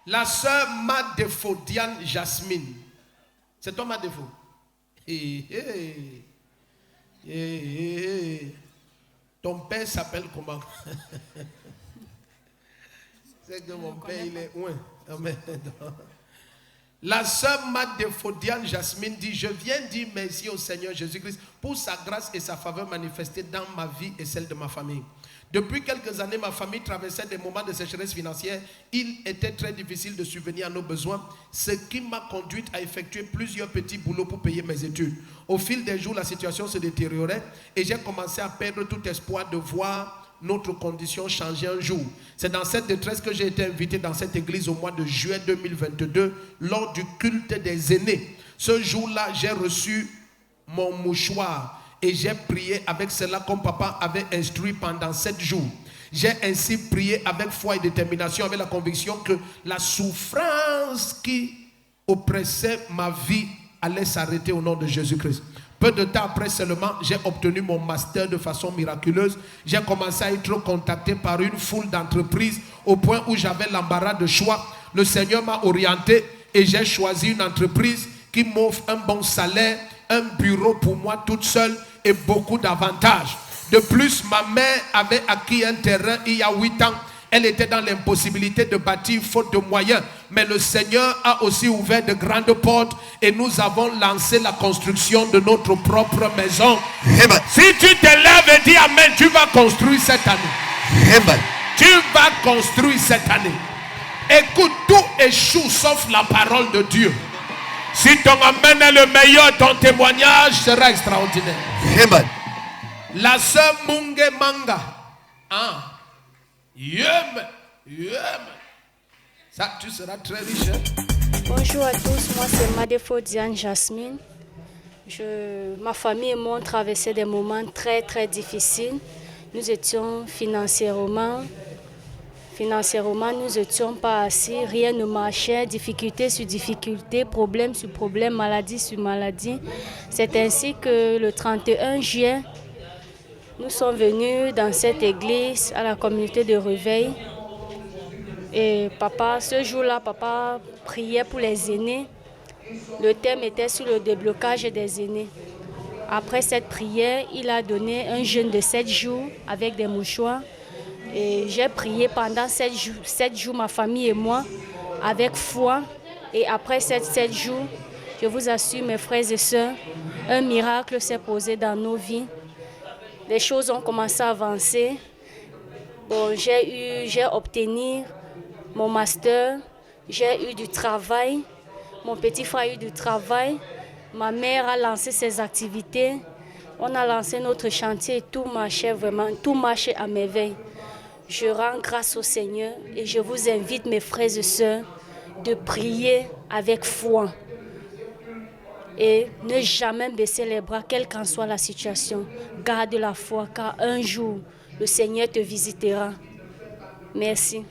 La sœur Madefo, Diane Jasmine. C'est toi Madefo? Ton père s'appelle comment? C'est que mon père il est loin. La sœur Madefo, Diane Jasmine dit: je viens dire merci au Seigneur Jésus-Christ pour sa grâce et sa faveur manifestée dans ma vie et celle de ma famille. Depuis quelques années, ma famille traversait des moments de sécheresse financière. Il était très difficile de subvenir à nos besoins, ce qui m'a conduite à effectuer plusieurs petits boulots pour payer mes études. Au fil des jours, la situation se détériorait et j'ai commencé à perdre tout espoir de voir notre condition changer un jour. C'est dans cette détresse que j'ai été invité dans cette église au mois de juin 2022 lors du culte des aînés. Ce jour-là, j'ai reçu mon mouchoir et j'ai prié avec cela comme papa avait instruit pendant 7 jours. J'ai ainsi prié avec foi et détermination, avec la conviction que la souffrance qui oppressait ma vie allait s'arrêter au nom de Jésus-Christ. Peu de temps après seulement, j'ai obtenu mon master de façon miraculeuse. J'ai commencé à être contacté par une foule d'entreprises au point où j'avais l'embarras de choix. Le Seigneur m'a orienté et j'ai choisi une entreprise qui m'offre un bon salaire, un bureau pour moi toute seule et beaucoup d'avantages. De plus, ma mère avait acquis un terrain il y a 8 ans. Elle était dans l'impossibilité de bâtir faute de moyens. Mais le Seigneur a aussi ouvert de grandes portes et nous avons lancé la construction de notre propre maison. Amen. Si tu te lèves et dis Amen, tu vas construire cette année. Amen. Tu vas construire cette année. Écoute, tout échoue sauf la parole de Dieu. Si ton Amen est le meilleur, ton témoignage sera extraordinaire. Amen. La sœur Munge Manga. Ah. Ça, tu seras très riche. Bonjour à tous, moi c'est Madefo Diane Jasmine. Ma famille et moi traversaient des moments très très difficiles. Nous étions financièrement, nous n'étions pas assis, rien ne marchait, difficulté sur difficulté, problème sur problème, maladie sur maladie. C'est ainsi que le 31 juin, nous sommes venus dans cette église à la communauté de réveil. Et papa, ce jour-là, papa priait pour les aînés. Le thème était sur le déblocage des aînés. Après cette prière, il a donné un jeûne de 7 jours avec des mouchoirs. Et j'ai prié pendant 7 jours, ma famille et moi, avec foi. Et après ces 7 jours, je vous assure, mes frères et sœurs, un miracle s'est posé dans nos vies. Les choses ont commencé à avancer. Bon, j'ai obtenu mon master, j'ai eu du travail, mon petit frère a eu du travail, ma mère a lancé ses activités, on a lancé notre chantier et tout marchait vraiment, tout marchait à merveille. Je rends grâce au Seigneur et je vous invite, mes frères et sœurs, de prier avec foi. Et ne jamais baisser les bras, quelle qu'en soit la situation. Garde la foi, car un jour, le Seigneur te visitera. Merci.